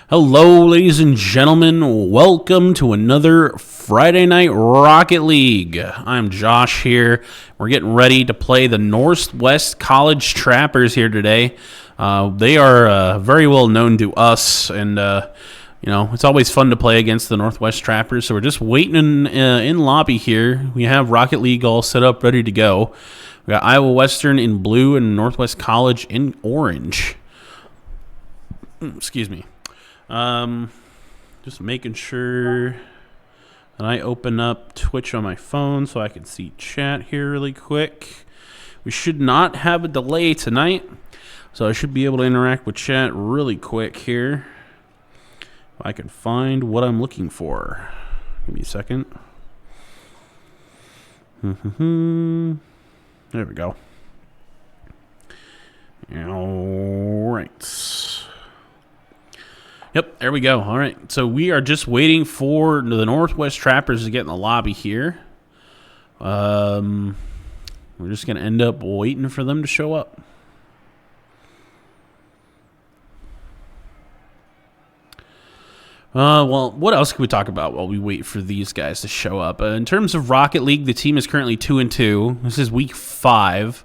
Hello, ladies and gentlemen. Welcome to another Friday Night Rocket League. I'm Josh here. We're getting ready to play the Northwest College Trappers here today. They are very well known to us, and it's always fun to play against the Northwest Trappers. So we're just waiting in lobby here. We have Rocket League all set up, ready to go. We got Iowa Western in blue and Northwest College in orange. Excuse me. Just making sure that I open up Twitch on my phone so I can see chat here really quick. We should not have a delay tonight, so I should be able to interact with chat really quick here. If I can find what I'm looking for. Give me a second. There we go. All right. Yep, there we go. All right, so we are just waiting for the Northwest Trappers to get in the lobby here. We're just going to end up waiting for them to show up. Well, what else can we talk about while we wait for these guys to show up? In terms of Rocket League, the team is currently 2-2. This is week 5,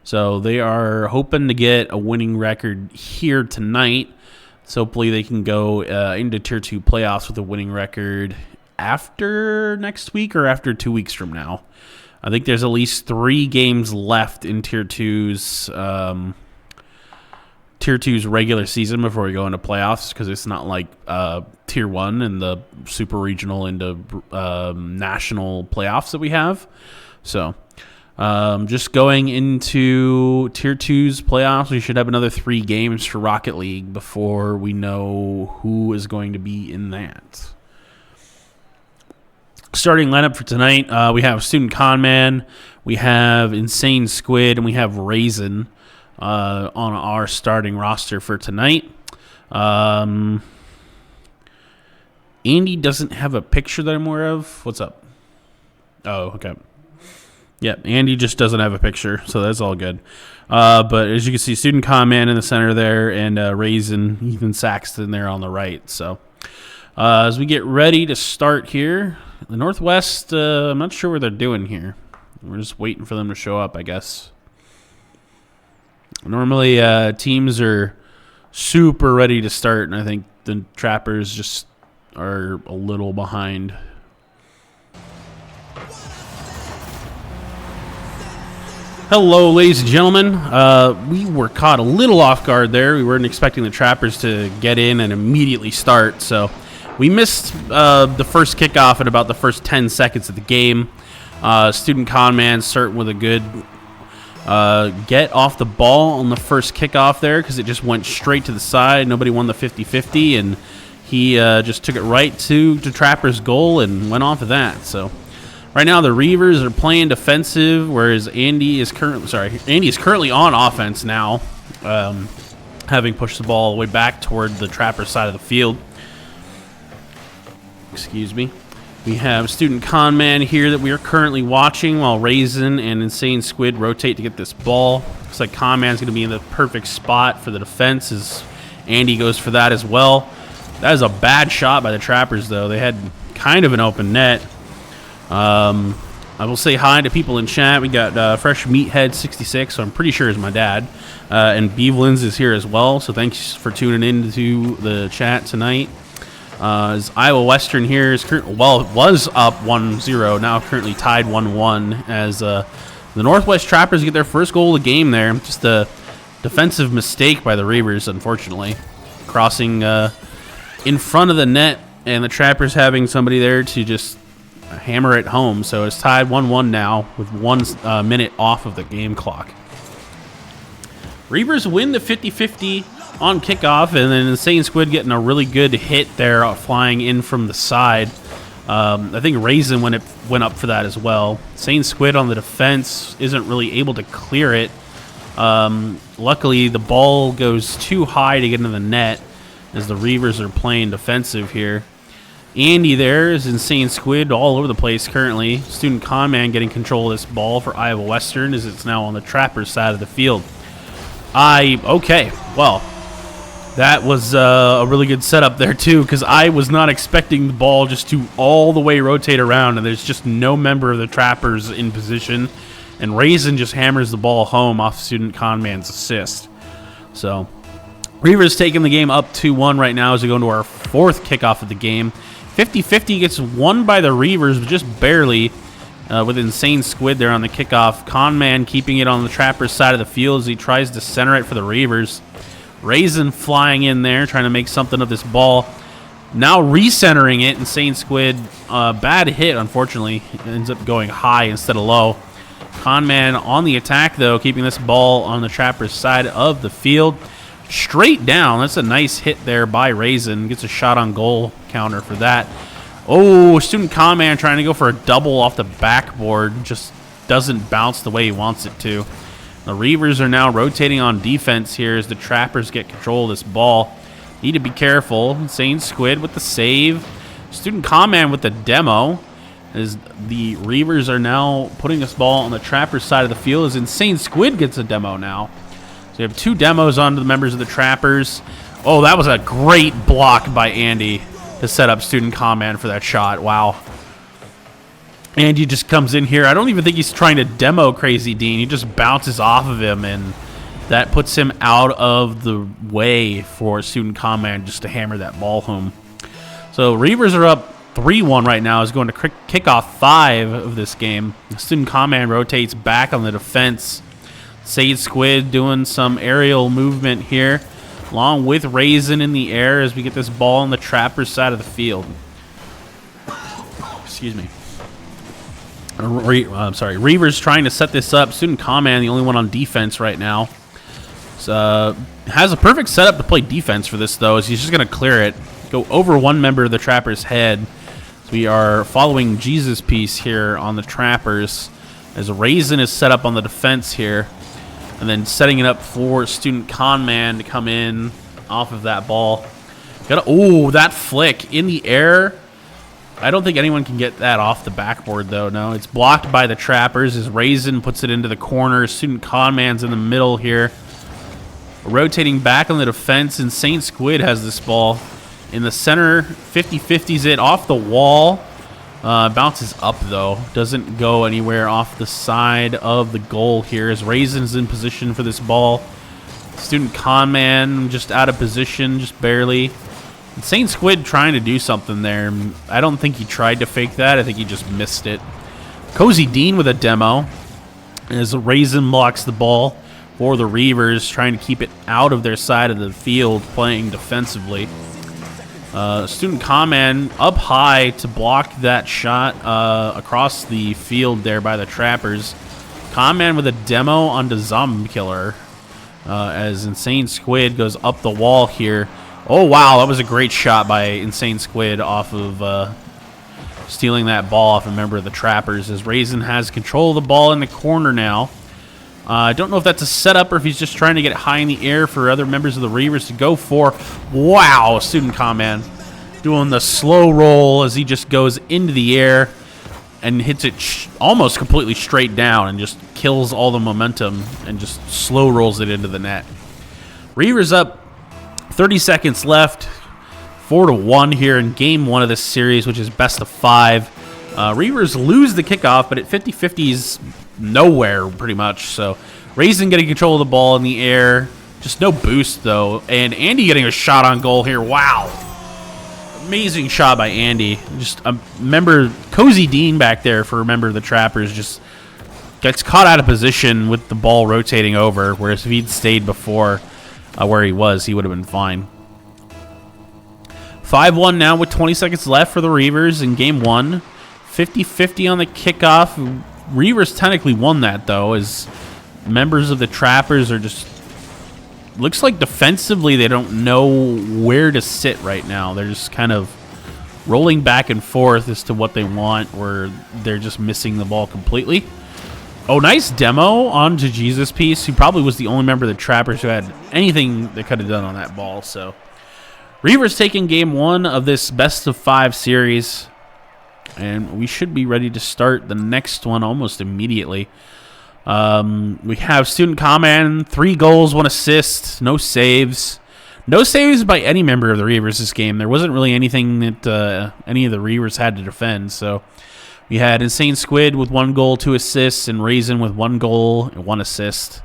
so they are hoping to get a winning record here tonight. So hopefully they can go into Tier 2 playoffs with a winning record after next week or after 2 weeks from now. I think there's at least 3 games left in Tier 2's regular season before we go into playoffs, because it's not like Tier 1 and the super regional into national playoffs that we have. So just going into Tier 2's playoffs, we should have another 3 games for Rocket League before we know who is going to be in that. Starting lineup for tonight, we have Student Conman, we have Insane Squid, and we have Raisin on our starting roster for tonight. Andy doesn't have a picture that I'm aware of. What's up? Oh, okay. Yeah, Andy just doesn't have a picture, so that's all good. But as you can see, Student Conman in the center there, and Raisin, Ethan Saxton there on the right. So as we get ready to start here, the Northwest, I'm not sure what they're doing here. We're just waiting for them to show up, I guess. Normally, teams are super ready to start, and I think the Trappers just are a little behind. Hello, ladies and gentlemen. We were caught a little off guard there. We weren't expecting the Trappers to get in and immediately start, so we missed the first kickoff at about the first 10 seconds of the game. Student Conman starting with a good get off the ball on the first kickoff there, because it just went straight to the side. Nobody won the 50-50, and he just took it right to Trapper's goal and went off of that. So right now the Reivers are playing defensive, whereas Andy is currently on offense now, having pushed the ball all the way back toward the Trapper side of the field. Excuse me. We have Student Conman here that we are currently watching while Raisin and Insane Squid rotate to get this ball. Looks like Conman's going to be in the perfect spot for the defense as Andy goes for that as well. That is a bad shot by the Trappers, though. They had kind of an open net. I will say hi to people in chat. We got Fresh Meathead 66, so I'm pretty sure is my dad. And Bevelins is here as well, so thanks for tuning in to the chat tonight. As Iowa Western here is was up 1-0, now currently tied 1-1 as the Northwest Trappers get their first goal of the game there. Just a defensive mistake by the Reivers, unfortunately. Crossing in front of the net, and the Trappers having somebody there to just hammer it home. So it's tied 1-1 now with 1 minute off of the game clock. Reivers win the 50-50 on kickoff, and then Insane Squid getting a really good hit there, flying in from the side. I think Raisin went up for that as well. Insane Squid on the defense isn't really able to clear it. Luckily, the ball goes too high to get into the net as the Reivers are playing defensive here. Andy there is Insane Squid all over the place currently. Student Conman getting control of this ball for Iowa Western as it's now on the Trappers side of the field. Okay, well, That was a really good setup there, too, because I was not expecting the ball just to all the way rotate around, and there's just no member of the Trappers in position. And Raisin just hammers the ball home off Student Conman's assist. So, Reiver's taking the game up 2-1 right now as we go into our fourth kickoff of the game. 50-50 gets won by the Reivers, but just barely, with Insane Squid there on the kickoff. Conman keeping it on the Trappers' side of the field as he tries to center it for the Reivers. Raisin flying in there, trying to make something of this ball. Now recentering it, Insane Squid, bad hit, unfortunately. It ends up going high instead of low. Conman on the attack, though, keeping this ball on the Trappers' side of the field. Straight down. That's a nice hit there by Raisin. Gets a shot on goal counter for that. Oh, Student Conman trying to go for a double off the backboard. Just doesn't bounce the way he wants it to. The Reivers are now rotating on defense here as the Trappers get control of this ball. Need to be careful. Insane Squid with the save. Student Conman with the demo. As the Reivers are now putting this ball on the Trappers' side of the field as Insane Squid gets a demo now. So we have two demos onto the members of the Trappers. Oh, that was a great block by Andy to set up Student Conman for that shot. Wow. Andy just comes in here. I don't even think he's trying to demo Crazy Dean. He just bounces off of him, and that puts him out of the way for Student Conman just to hammer that ball home. So Reivers are up 3-1 right now. Is going to kickoff 5 of this game. Student Conman rotates back on the defense. Sage Squid doing some aerial movement here, along with Raisin in the air as we get this ball on the Trappers' side of the field. Excuse me. I'm sorry. Reivers trying to set this up. Student Conman, the only one on defense right now. Has a perfect setup to play defense for this, though, as he's just going to clear it. Go over one member of the Trappers' head. So we are following Jesus Piece here on the Trappers as Raisin is set up on the defense here. And then setting it up for Student Conman to come in off of that ball. Oh, that flick in the air. I don't think anyone can get that off the backboard, though. No, it's blocked by the Trappers as Raisin puts it into the corner. Student Conman's in the middle here. Rotating back on the defense, and Saint Squid has this ball in the center. 50-50's it off the wall. Bounces up, though. Doesn't go anywhere off the side of the goal here as Raisin's in position for this ball. Student Conman just out of position, just barely. Insane Squid trying to do something there. I don't think he tried to fake that. I think he just missed it. Cozy Dean with a demo as Raisin blocks the ball for the Reivers, trying to keep it out of their side of the field, playing defensively. Student Conman up high to block that shot across the field there by the Trappers. Conman with a demo onto Zombie Killer as Insane Squid goes up the wall here. Oh, wow, that was a great shot by Insane Squid off of stealing that ball off a member of the Trappers as Raisin has control of the ball in the corner now. I don't know if that's a setup or if he's just trying to get it high in the air for other members of the Reivers to go for. Wow, Student Conman doing the slow roll as he just goes into the air and hits it almost completely straight down and just kills all the momentum and just slow rolls it into the net. Reivers up 30 seconds left, 4-1 here in game 1 of this series, which is best of 5. Reivers lose the kickoff, but at 50-50's nowhere pretty much. So Raisin getting control of the ball in the air, just no boost though, and Andy getting a shot on goal here. Wow, amazing shot by Andy. Just a member, Cozy Dean back there for a member of the Trappers, just gets caught out of position with the ball rotating over, whereas if he'd stayed before where he was, he would have been fine. 5-1 now with 20 seconds left for the Reivers in game 1. 50-50 on the kickoff. Reivers technically won that, though, as members of the Trappers are just... Looks like defensively they don't know where to sit right now. They're just kind of rolling back and forth as to what they want, where they're just missing the ball completely. Oh, nice demo onto Jesus Piece, who probably was the only member of the Trappers who had anything they could have done on that ball. So, Reivers taking game 1 of this best of 5 series. And we should be ready to start the next one almost immediately. We have Student Conman, 3 goals, 1 assist, no saves. No saves by any member of the Reivers this game. There wasn't really anything that any of the Reivers had to defend. So we had Insane Squid with 1 goal, 2 assists, and Raisin with 1 goal and 1 assist.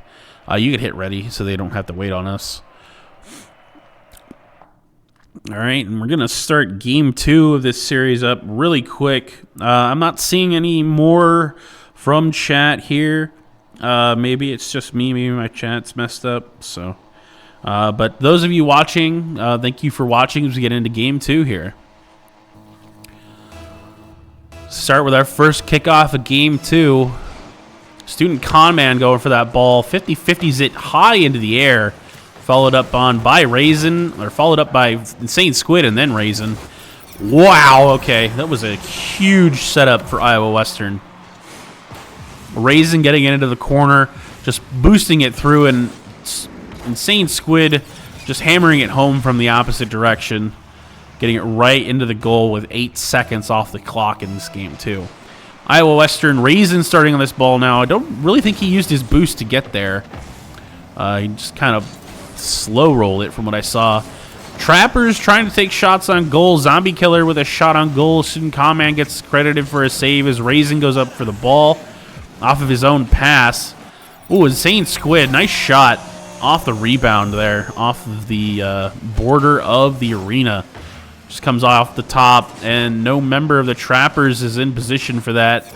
You could hit ready so they don't have to wait on us. All right, and we're going to start Game 2 of this series up really quick. I'm not seeing any more from chat here. Maybe it's just me. Maybe my chat's messed up. So, but those of you watching, thank you for watching as we get into Game 2 here. Start with our first kickoff of Game 2. Student Conman going for that ball. 50-50s it high into the air. Followed up on by Raisin, or followed up by Insane Squid and then Raisin. Wow, okay. That was a huge setup for Iowa Western. Raisin getting it into the corner, just boosting it through, and Insane Squid just hammering it home from the opposite direction, getting it right into the goal with 8 seconds off the clock in this game, too. Iowa Western, Raisin starting on this ball now. I don't really think he used his boost to get there. He just kind of slow rolled it from what I saw. Trappers trying to take shots on goal. Zombie Killer with a shot on goal. Student Conman gets credited for a save as Raisin goes up for the ball off of his own pass. Ooh, Insane Squid. Nice shot off the rebound there, off of the border of the arena. Just comes off the top, and no member of the Trappers is in position for that.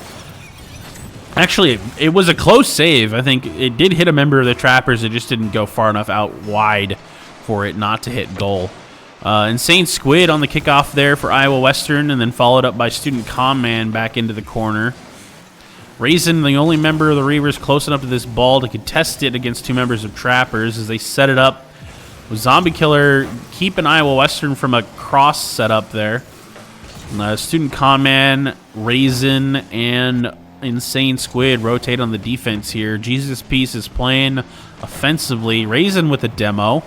Actually, it was a close save. I think it did hit a member of the Trappers. It just didn't go far enough out wide for it not to hit goal. Insane Squid on the kickoff there for Iowa Western, and then followed up by Student Conman back into the corner. Raisin, the only member of the Reivers close enough to this ball to contest it against 2 members of Trappers as they set it up. With Zombie Killer keeping Iowa Western from a cross setup there. Student Conman, Raisin, and Insane Squid rotate on the defense here. Jesus Piece is playing offensively. Raisin with a demo.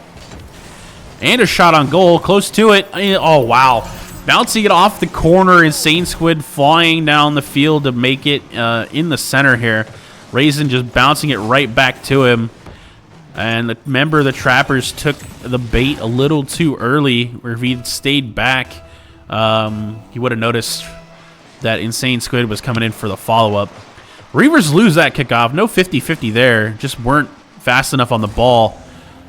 And a shot on goal. Close to it. Oh, wow. Bouncing it off the corner. Insane Squid flying down the field to make it in the center here. Raisin just bouncing it right back to him. And the member of the Trappers took the bait a little too early, where if he'd stayed back, he would have noticed that Insane Squid was coming in for the follow-up. Reivers lose that kickoff. No 50-50 there. Just weren't fast enough on the ball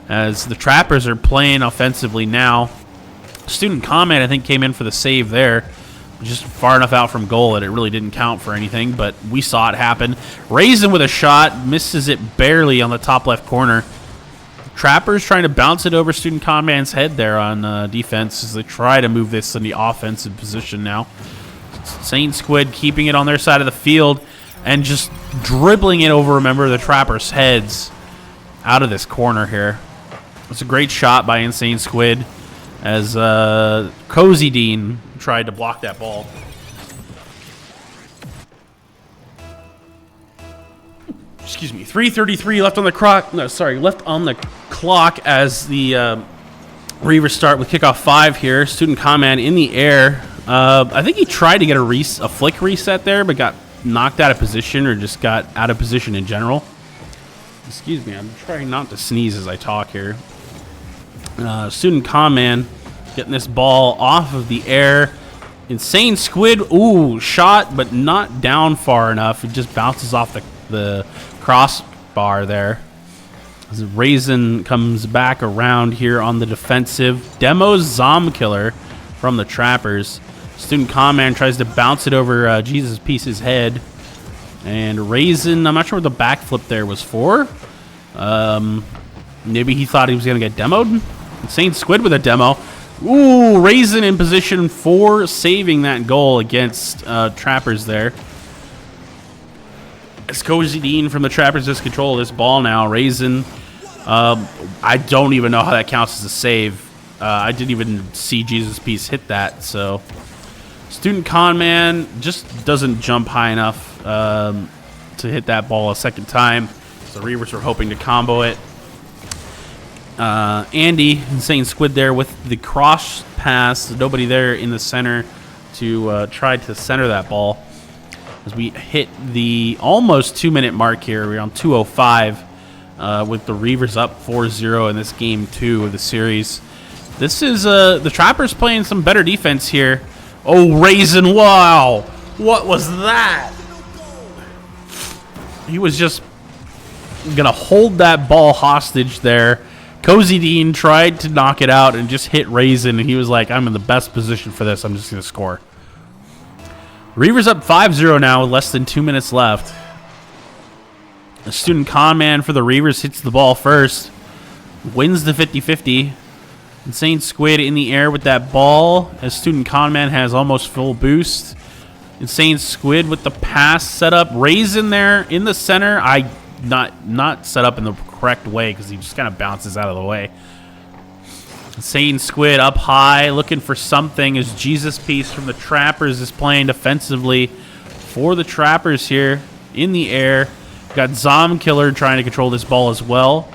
as the Trappers are playing offensively now. Student Conman, I think, came in for the save there. Just far enough out from goal that it really didn't count for anything, but we saw it happen. Raisin with a shot. Misses it barely on the top left corner. Trappers trying to bounce it over Student Conman's head there on defense as they try to move this in the offensive position now. Insane Squid keeping it on their side of the field and just dribbling it over a member of the Trappers' heads out of this corner here. It's a great shot by Insane Squid as Cozy Dean tried to block that ball. Excuse me. 3:33 left on the clock. No, sorry, left on the clock as the Reivers start with kickoff 5 here. Student Conman in the air. I think he tried to get a flick reset there, but got knocked out of position or just got out of position in general. Excuse me. I'm trying not to sneeze as I talk here. Student Conman getting this ball off of the air. Insane Squid. Ooh, shot, but not down far enough. It just bounces off the crossbar there. As Raisin comes back around here on the defensive. Demos Zombie Killer from the Trappers. Student Conman tries to bounce it over Jesus Piece's head. And Raisin, I'm not sure what the backflip there was for. Maybe he thought he was going to get demoed. Insane Squid with a demo. Ooh, Raisin in position for saving that goal against Trappers there. As Cozy Dean from the Trappers has control of this ball now. Raisin, I don't even know how that counts as a save. I didn't even see Jesus Piece hit that. So Student Conman just doesn't jump high enough to hit that ball a second time. So Reivers were hoping to combo it. Andy, Insane Squid there with the cross pass. Nobody there in the center to try to center that ball. As we hit the almost 2-minute mark here, we're on 2:05 with the Reivers up 4-0 in this game 2 of the series. This is the Trappers playing some better defense here. Oh, Raisin, wow. What was that? He was just going to hold that ball hostage there. Cozy Dean tried to knock it out and just hit Raisin, and he was like, I'm in the best position for this. I'm just going to score. Reivers up 5-0 now with less than 2 minutes left. The student con man for the Reivers hits the ball first. Wins the 50-50. Insane Squid in the air with that ball as student con man has almost full boost. Insane Squid with the pass set up. Raisin there in the center. Not set up in the correct way because he just kind of bounces out of the way. Insane Squid up high looking for something as Jesus Piece from the Trappers is playing defensively for the Trappers here in the air. Got Zom Killer trying to control this ball as well.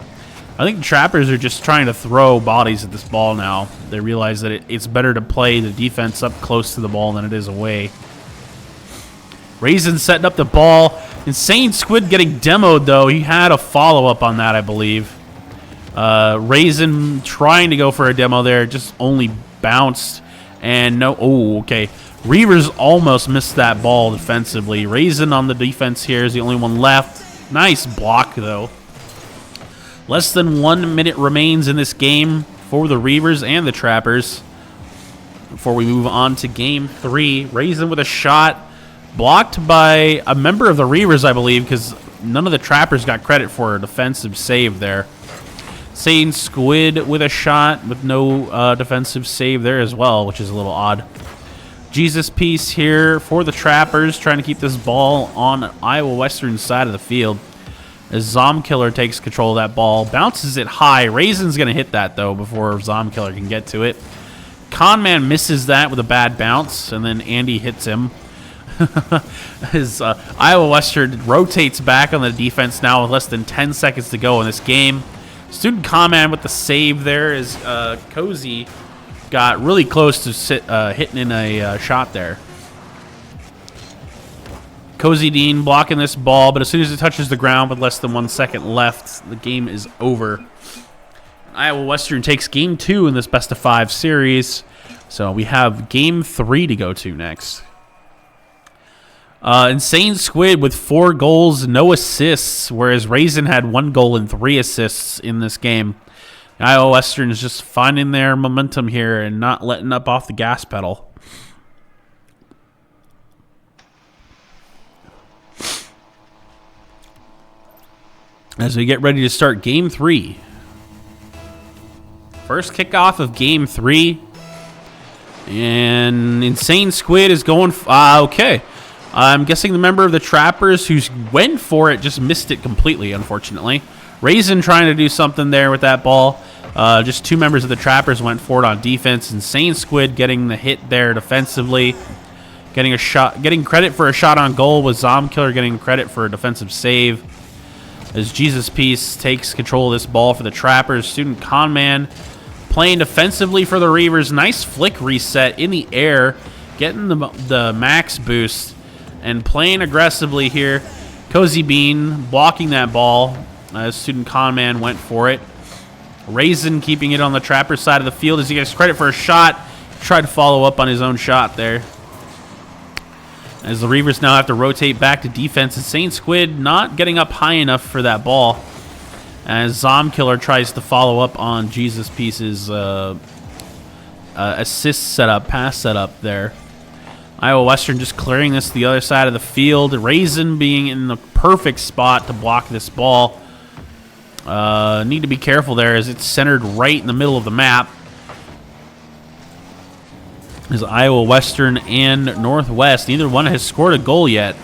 I think the Trappers are just trying to throw bodies at this ball now. They realize that it's better to play the defense up close to the ball than it is away. Raisin setting up the ball. Insane Squid getting demoed, though. He had a follow-up on that, I believe. Raisin trying to go for a demo there. Just only bounced. And no... Oh, okay. Reivers almost missed that ball defensively. Raisin on the defense here is the only one left. Nice block, though. Less than 1 minute remains in this game for the Reivers and the Trappers. Before we move on to Game 3, Raisin with a shot. Blocked by a member of the Reivers, I believe, because none of the Trappers got credit for a defensive save there. Insane Squid with a shot with no defensive save there as well, which is a little odd. Jesus Piece here for the Trappers, trying to keep this ball on Iowa Western side of the field. As Zom Killer takes control of that ball, bounces it high. Raisin's going to hit that, though, before Zom Killer can get to it. Conman misses that with a bad bounce, and then Andy hits him. His Iowa Western rotates back on the defense now with less than 10 seconds to go in this game. Student Conman with the save there as Cozy got really close to hitting in a shot there. Cozy Dean blocking this ball, but as soon as it touches the ground with less than 1 second left, the game is over. Iowa Western takes Game 2 in this best-of-5 series, so we have Game 3 to go to next. Insane Squid with 4 goals, no assists, whereas Raisin had 1 goal and 3 assists in this game. Iowa Western is just finding their momentum here and not letting up off the gas pedal. As we get ready to start Game 3. First kickoff of Game 3. And Insane Squid is going... okay. I'm guessing the member of the Trappers who went for it just missed it completely, unfortunately. Raisin trying to do something there with that ball. Just 2 members of the Trappers went for it on defense. Insane Squid getting the hit there defensively. Getting credit for a shot on goal with Zom Killer getting credit for a defensive save. As Jesus Piece takes control of this ball for the Trappers. Student Conman playing defensively for the Reivers. Nice flick reset in the air. Getting the max boost. And playing aggressively here. Cozy Bean blocking that ball. As Student Conman went for it. Raisin keeping it on the Trapper side of the field as he gets credit for a shot. Tried to follow up on his own shot there. As the Reivers now have to rotate back to defense. Insane Squid not getting up high enough for that ball. As Zom Killer tries to follow up on Jesus Piece's assist setup, pass setup there. Iowa Western just clearing this to the other side of the field. Raisin being in the perfect spot to block this ball. Need to be careful there as it's centered right in the middle of the map. As Iowa Western and Northwest, neither one has scored a goal yet.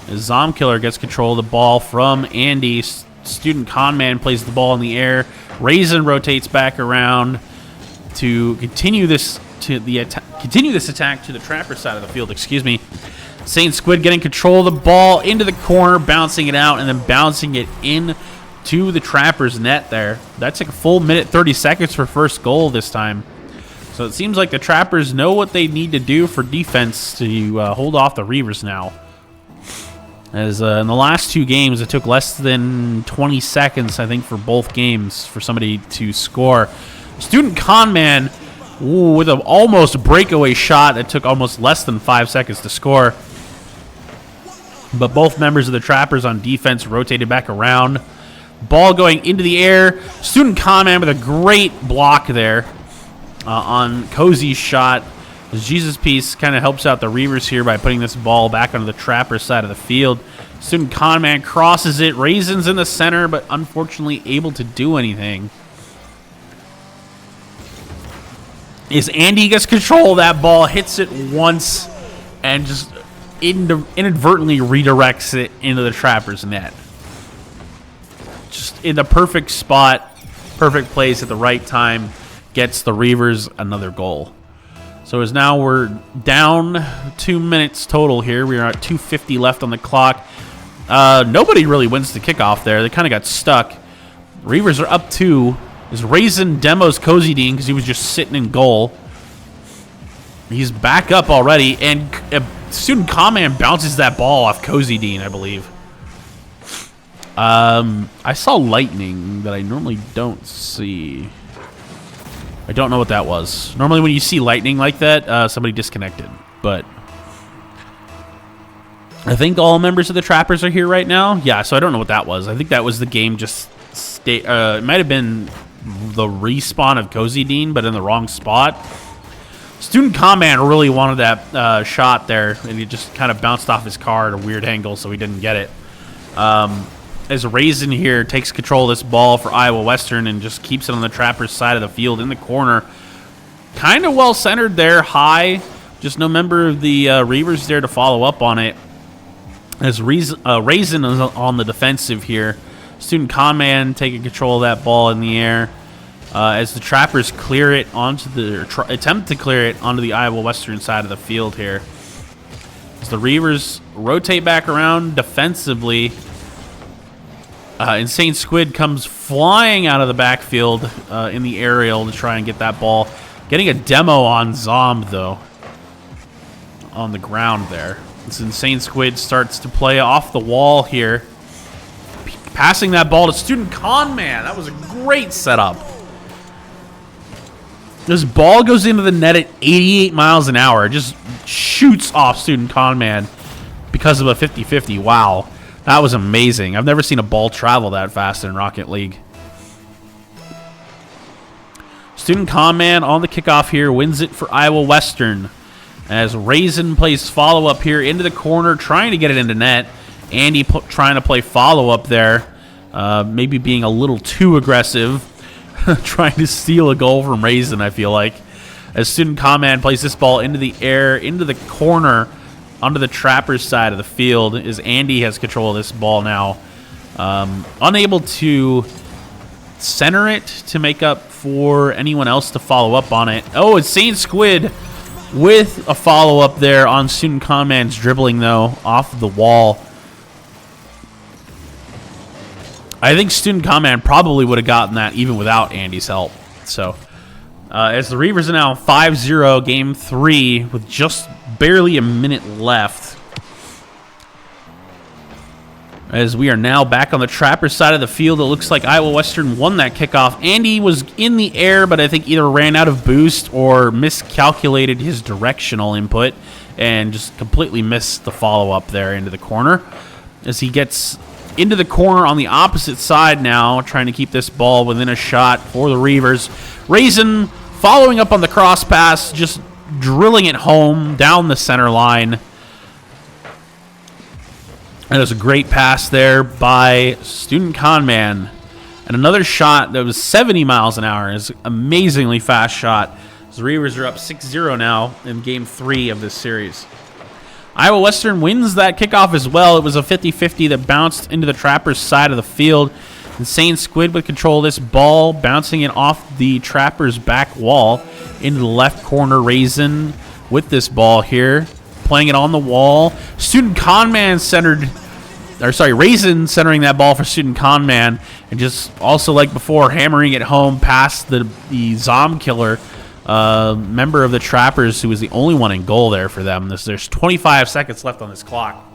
As Zom Killer gets control of the ball from Andy. Student Conman plays the ball in the air. Raisin rotates back around to continue this attack to the Trapper side of the field. Excuse me. Saint Squid getting control of the ball into the corner, bouncing it out, and then bouncing it in to the Trapper's net there. That took a full minute 30 seconds for first goal this time. So it seems like the Trappers know what they need to do for defense to hold off the Reivers now. As in the last 2 games, it took less than 20 seconds, I think, for both games for somebody to score. Student Conman with an almost breakaway shot that took almost less than 5 seconds to score. But both members of the Trappers on defense rotated back around. Ball going into the air. Student Conman with a great block there on Cozy's shot. Jesus Piece kind of helps out the Reivers here by putting this ball back onto the Trapper side of the field. Student Conman crosses it. Raisins in the center, but unfortunately able to do anything. As Andy gets control of that ball, hits it once, and just inadvertently redirects it into the Trappers' net. Just in the perfect spot, perfect place at the right time, gets the Reivers another goal. So as now we're down 2 minutes total here. We are at 2:50 left on the clock. Nobody really wins the kickoff there. They kind of got stuck. Reivers are up 2. As Raisin demos Cozy Dean because he was just sitting in goal. He's back up already, and Student Conman bounces that ball off Cozy Dean, I believe. I saw lightning that I normally don't see. I don't know what that was. Normally when you see lightning like that, somebody disconnected. But I think all members of the Trappers are here right now. Yeah, so I don't know what that was. I think that was the game just it might have been the respawn of Cozy Dean, but in the wrong spot. Student Conman really wanted that shot there, and he just kind of bounced off his car at a weird angle, so he didn't get it. As Raisin here takes control of this ball for Iowa Western and just keeps it on the Trappers' side of the field in the corner. Kind of well centered there, high. Just no member of the Reivers there to follow up on it. As Raisin is on the defensive here. Student Conman taking control of that ball in the air. As the Trappers clear it onto the attempt to clear it onto the Iowa Western side of the field here. As the Reivers rotate back around defensively. Insane Squid comes flying out of the backfield in the aerial to try and get that ball. Getting a demo on Zomb, though, on the ground there. This Insane Squid starts to play off the wall here. Passing that ball to Student Conman. That was a great setup. This ball goes into the net at 88 miles an hour. It just shoots off Student Conman because of a 50-50. Wow. That was amazing. I've never seen a ball travel that fast in Rocket League. Student Conman on the kickoff here wins it for Iowa Western. As Raisin plays follow-up here into the corner, trying to get it into net. Andy trying to play follow-up there. Maybe being a little too aggressive. Trying to steal a goal from Raisin, I feel like. As Student Conman plays this ball into the air, into the corner, onto the Trappers side of the field, as Andy has control of this ball now. Unable to center it to make up for anyone else to follow up on it. Oh, it's Insane Squid with a follow-up there on Student Conman's dribbling, though, off the wall. I think Student Conman probably would have gotten that even without Andy's help. So, as the Reivers are now 5-0, game 3, with just barely a minute left. As we are now back on the Trapper side of the field, it looks like Iowa Western won that kickoff. Andy was in the air, but I think either ran out of boost or miscalculated his directional input and just completely missed the follow-up there into the corner. As he gets into the corner on the opposite side now, trying to keep this ball within a shot for the Reivers. Raisin following up on the cross pass, just drilling it home down the center line. And it was a great pass there by Student Conman. And another shot that was 70 miles an hour is an amazingly fast shot. The Reivers are up 6-0 now in game 3 of this series. Iowa Western wins that kickoff as well. It was a 50-50 that bounced into the Trappers' side of the field. Insane Squid with control of this ball, bouncing it off the Trappers' back wall into the left corner. Raisin with this ball here, playing it on the wall. Student Conman Raisin centering that ball for Student Conman, and just also like before, hammering it home past the Zom Killer, member of the Trappers, who was the only one in goal there for them. There's 25 seconds left on this clock.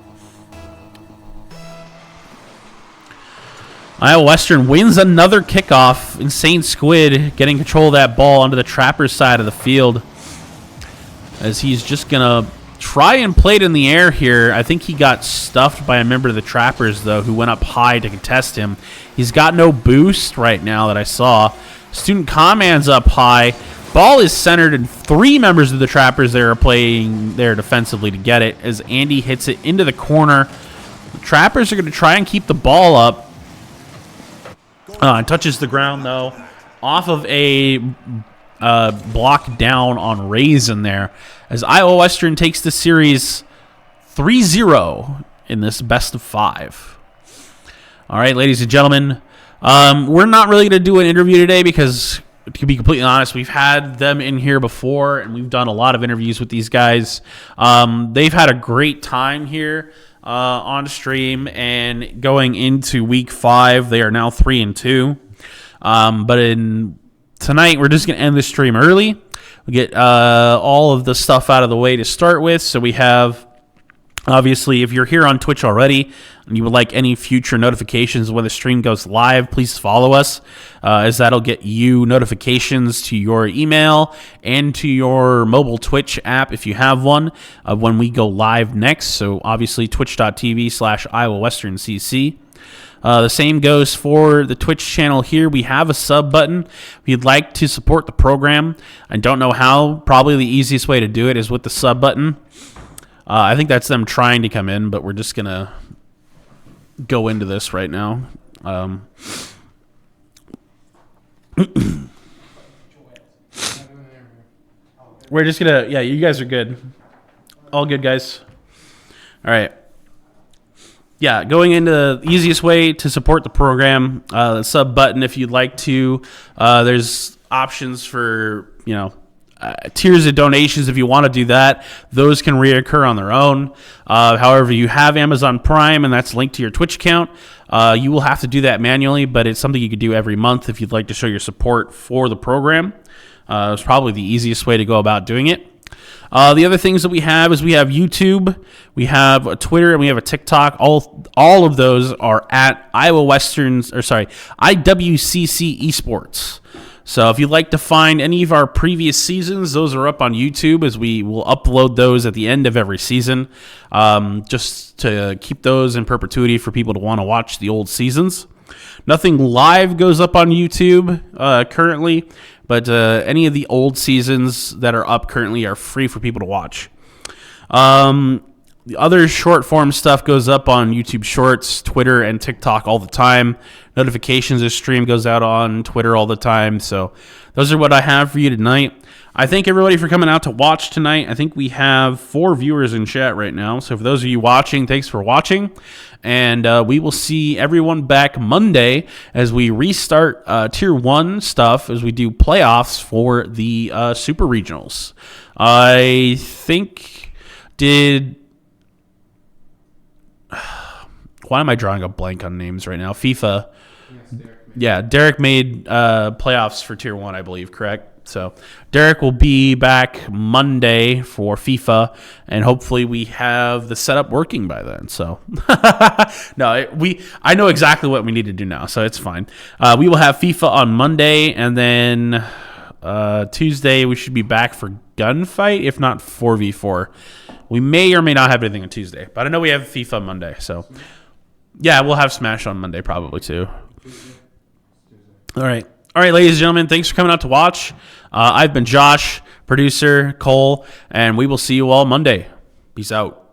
Iowa Western wins another kickoff. Insane Squid getting control of that ball onto the Trappers side of the field, as he's just going to try and play it in the air here. I think he got stuffed by a member of the Trappers, though, who went up high to contest him. He's got no boost right now that I saw. Student Command's up high. Ball is centered, and 3 members of the Trappers there are playing there defensively to get it, as Andy hits it into the corner. The Trappers are going to try and keep the ball up. Touches the ground, though, off of a block down on Raisin there, as Iowa Western takes the series 3-0 in this best of 5. All right, ladies and gentlemen, we're not really going to do an interview today because, to be completely honest, we've had them in here before, and we've done a lot of interviews with these guys. They've had a great time here on stream, and going into week 5, they are now 3-2. But tonight, we're just going to end the stream early. We get all of the stuff out of the way to start with. So we have, obviously, if you're here on Twitch already and you would like any future notifications when the stream goes live, please follow us, as that'll get you notifications to your email and to your mobile Twitch app if you have one when we go live next. So obviously twitch.tv/Iowa Western CC. The same goes for the Twitch channel here. We have a sub button. If you'd like to support the program and don't know how, probably the easiest way to do it is with the sub button. I think that's them trying to come in, but we're just going to go into this right now. We're just going to, yeah, you guys are good. All good, guys. All right. Yeah, going into the easiest way to support the program, the sub button if you'd like to. There's options for, tiers of donations if you want to do that. Those can reoccur on their own. However, you have Amazon Prime, and that's linked to your Twitch account. You will have to do that manually, but it's something you could do every month if you'd like to show your support for the program. It's probably the easiest way to go about doing it. The other things that we have is we have YouTube, we have a Twitter, and we have a TikTok. All of those are at IWCC Esports. So if you'd like to find any of our previous seasons, those are up on YouTube, as we will upload those at the end of every season, just to keep those in perpetuity for people to want to watch the old seasons. Nothing live goes up on YouTube currently, but any of the old seasons that are up currently are free for people to watch. The other short form stuff goes up on YouTube Shorts, Twitter, and TikTok all the time. Notifications of stream goes out on Twitter all the time. So those are what I have for you tonight. I thank everybody for coming out to watch tonight. I think we have 4 viewers in chat right now. So for those of you watching, thanks for watching. And we will see everyone back Monday as we restart Tier 1 stuff, as we do playoffs for the Super Regionals. I think why am I drawing a blank on names right now? FIFA. Yes, Derek made playoffs for Tier 1, I believe, correct? So Derek will be back Monday for FIFA, and hopefully we have the setup working by then. So I know exactly what we need to do now, so it's fine. We will have FIFA on Monday, and then Tuesday we should be back for Gunfight, if not 4v4. We may or may not have anything on Tuesday, but I know we have FIFA Monday. So yeah, we'll have Smash on Monday probably too. All right, ladies and gentlemen, thanks for coming out to watch. I've been Josh, producer Cole, and we will see you all Monday. Peace out.